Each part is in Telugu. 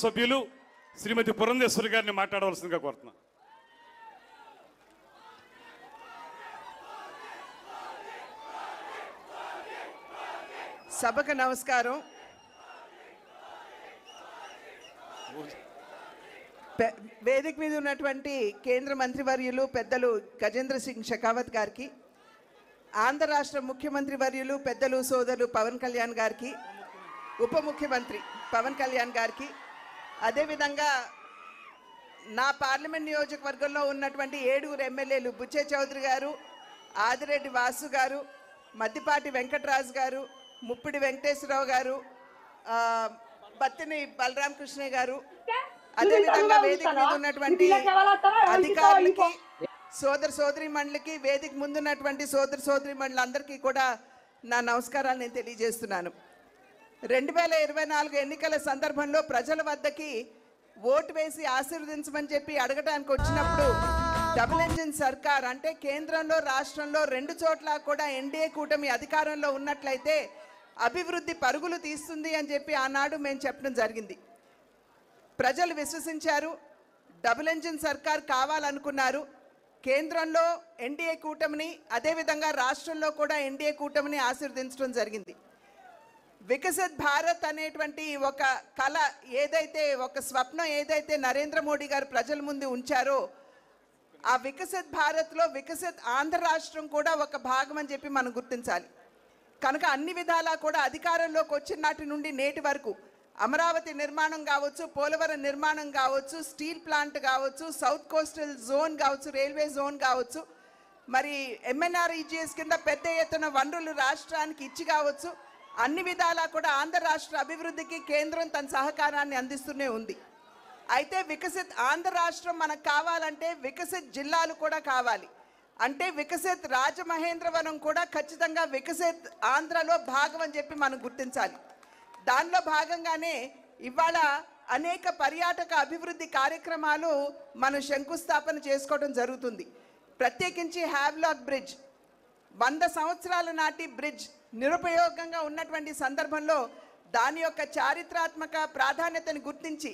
సభ్యులు శ్రీమతి పురంధేశ్వరి గారిని మాట్లాడవలసిందిగా కోరుతున్నా. సభకు నమస్కారం. వేదిక మీద ఉన్నటువంటి కేంద్ర మంత్రివర్యులు పెద్దలు గజేంద్ర సింగ్ షెకావత్ గారికి, ఆంధ్ర రాష్ట్ర ముఖ్యమంత్రి వర్యులు పెద్దలు సోదరులు పవన్ కళ్యాణ్ గారికి, ఉప ముఖ్యమంత్రి పవన్ కళ్యాణ్ గారికి, అదేవిధంగా నా పార్లమెంట్ నియోజకవర్గంలో ఉన్నటువంటి 7 ఎమ్మెల్యేలు బుచ్చే చౌదరి గారు, ఆదిరెడ్డి వాసు గారు, మద్దిపాటి వెంకటరాజు గారు, ముప్పిడి వెంకటేశ్వరరావు గారు, బత్తిని బలరామకృష్ణ గారు, అదేవిధంగా వేదిక మీద ఉన్నటువంటి అధికారులకి, సోదరి మండలికి, వేదిక ముందున్నటువంటి సోదరి మండలందరికీ కూడా నా నమస్కారాలు నేను తెలియజేస్తున్నాను. 2024 ఎన్నికల సందర్భంలో ప్రజల వద్దకి ఓటు వేసి ఆశీర్వదించమని చెప్పి అడగడానికి వచ్చినప్పుడు డబుల్ ఇంజిన్ సర్కార్ అంటే కేంద్రంలో రాష్ట్రంలో 2 చోట్ల కూడా ఎన్డీఏ కూటమి అధికారంలో ఉన్నట్లయితే అభివృద్ధి పరుగులు తీస్తుంది అని చెప్పి ఆనాడు మేము చెప్పడం జరిగింది. ప్రజలు విశ్వసించారు. డబుల్ ఇంజిన్ సర్కార్ కావాలనుకున్నారు. కేంద్రంలో ఎన్డీఏ కూటమిని, అదేవిధంగా రాష్ట్రంలో కూడా ఎన్డీఏ కూటమిని ఆశీర్వదించడం జరిగింది. వికసిత్ భారత్ అనేటువంటి ఒక కళ ఏదైతే, ఒక స్వప్నం ఏదైతే నరేంద్ర మోడీ గారు ప్రజల ముందు ఉంచారో, ఆ వికసిత్ భారత్లో వికసిత్ ఆంధ్ర రాష్ట్రం కూడా ఒక భాగం అని చెప్పి మనం గుర్తించాలి. కనుక అన్ని విధాలా కూడా అధికారంలోకి వచ్చిన నాటి నుండి నేటి వరకు అమరావతి నిర్మాణం కావచ్చు, పోలవరం నిర్మాణం కావచ్చు, స్టీల్ ప్లాంట్ కావచ్చు, సౌత్ కోస్టల్ జోన్ కావచ్చు, రైల్వే జోన్ కావచ్చు, మరి ఎంఎన్ఆర్ఈజీఎస్ కింద పెద్ద ఎత్తున వనరులు రాష్ట్రానికి ఇచ్చి కావచ్చు, అన్ని విధాలా కూడా ఆంధ్ర రాష్ట్ర అభివృద్ధికి కేంద్రం తన సహకారాన్ని అందిస్తూనే ఉంది. అయితే వికసిత్ ఆంధ్ర రాష్ట్రం మనకు కావాలంటే వికసిత్ జిల్లాలు కూడా కావాలి. అంటే వికసిత్ రాజమహేంద్రవరం కూడా ఖచ్చితంగా వికసిత్ ఆంధ్రలో భాగం అని చెప్పి మనం గుర్తించాలి. దానిలో భాగంగానే ఇవాళ అనేక పర్యాటక అభివృద్ధి కార్యక్రమాలు మనం శంకుస్థాపన చేసుకోవడం జరుగుతుంది. ప్రత్యేకించి హ్యావ్లాక్ బ్రిడ్జ్ 100 సంవత్సరాల నాటి బ్రిడ్జ్ నిరుపయోగంగా ఉన్నటువంటి సందర్భంలో దాని యొక్క చారిత్రాత్మక ప్రాధాన్యతను గుర్తించి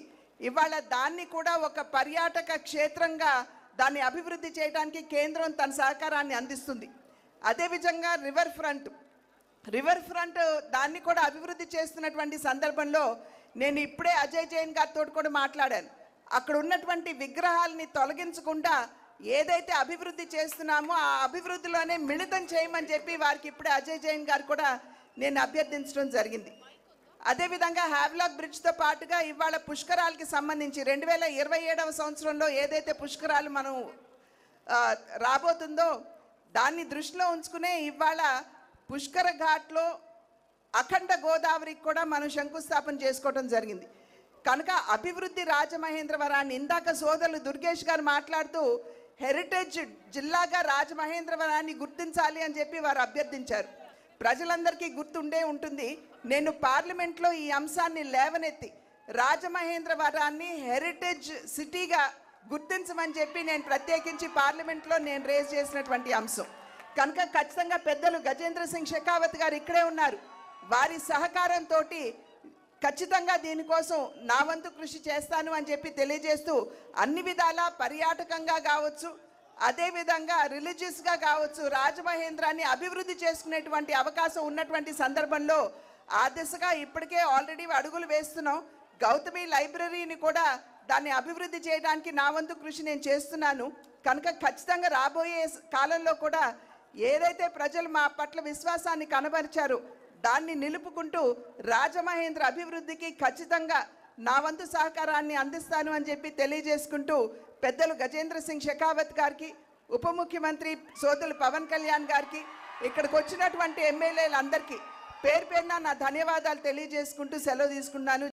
ఇవాళ దాన్ని కూడా ఒక పర్యాటక క్షేత్రంగా దాన్ని అభివృద్ధి చేయడానికి కేంద్రం తన సహకారాన్ని అందిస్తుంది. అదేవిధంగా రివర్ ఫ్రంట్ దాన్ని కూడా అభివృద్ధి చేస్తున్నటువంటి సందర్భంలో నేను ఇప్పుడే అజయ్ జైన్ గారితో కూడా మాట్లాడాను. అక్కడ ఉన్నటువంటి విగ్రహాలని తొలగించకుండా ఏదైతే అభివృద్ధి చేస్తున్నామో ఆ అభివృద్ధిలోనే మిళితం చేయమని చెప్పి వారికి ఇప్పుడే అజయ్ జైన్ గారు కూడా నేను అభ్యర్థించడం జరిగింది. అదేవిధంగా హ్యావ్లాక్ బ్రిడ్జ్తో పాటుగా ఇవాళ పుష్కరాలకి సంబంధించి 2027వ సంవత్సరంలో ఏదైతే పుష్కరాలు మనం రాబోతుందో దాన్ని దృష్టిలో ఉంచుకునే ఇవాళ పుష్కర ఘాట్లో అఖండ గోదావరికి కూడా మనం శంకుస్థాపన చేసుకోవడం జరిగింది. కనుక అభివృద్ధి రాజమహేంద్రవరాన్ని ఇందాక సోదరులు దుర్గేష్ గారు మాట్లాడుతూ హెరిటేజ్ జిల్లాగా రాజమహేంద్రవరాన్ని గుర్తించాలి అని చెప్పి వారు అభ్యర్థించారు. ప్రజలందరికీ గుర్తుండే ఉంటుంది. నేను పార్లమెంట్లో ఈ అంశాన్ని లేవనెత్తి రాజమహేంద్రవరాన్ని హెరిటేజ్ సిటీగా గుర్తించమని చెప్పి నేను ప్రత్యేకించి పార్లమెంట్లో నేను రేజ్ చేసినటువంటి అంశం. కనుక ఖచ్చితంగా పెద్దలు గజేంద్ర సింగ్ షెకావత్ గారు ఇక్కడే ఉన్నారు. వారి సహకారంతో ఖచ్చితంగా దీనికోసం నా వంతు కృషి చేస్తాను అని చెప్పి తెలియజేస్తూ అన్ని విధాలా పర్యాటకంగా కావచ్చు, అదేవిధంగా రిలీజియస్గా కావచ్చు, రాజమహేంద్రాన్ని అభివృద్ధి చేసుకునేటువంటి అవకాశం ఉన్నటువంటి సందర్భంలో ఆ దిశగా ఇప్పటికే ఆల్రెడీ అడుగులు వేస్తున్నాం. గౌతమి లైబ్రరీని కూడా దాన్ని అభివృద్ధి చేయడానికి నా వంతు కృషి నేను చేస్తున్నాను. కనుక ఖచ్చితంగా రాబోయే కాలంలో కూడా ఏదైతే ప్రజలు మా పట్ల విశ్వాసాన్ని కనబరిచారో దాన్ని నిలుపుకుంటూ రాజమహేంద్ర అభివృద్ధికి ఖచ్చితంగా నా వంతు సహకారాన్ని అందిస్తాను అని చెప్పి తెలియజేసుకుంటూ పెద్దలు గజేంద్ర సింగ్ షెకావత్ గారికి, ఉప ముఖ్యమంత్రి సోదరులు పవన్ కళ్యాణ్ గారికి, ఇక్కడికి వచ్చినటువంటి ఎమ్మెల్యేలందరికీ పేరు పేరున నా ధన్యవాదాలు తెలియజేసుకుంటూ సెలవు తీసుకున్నాను.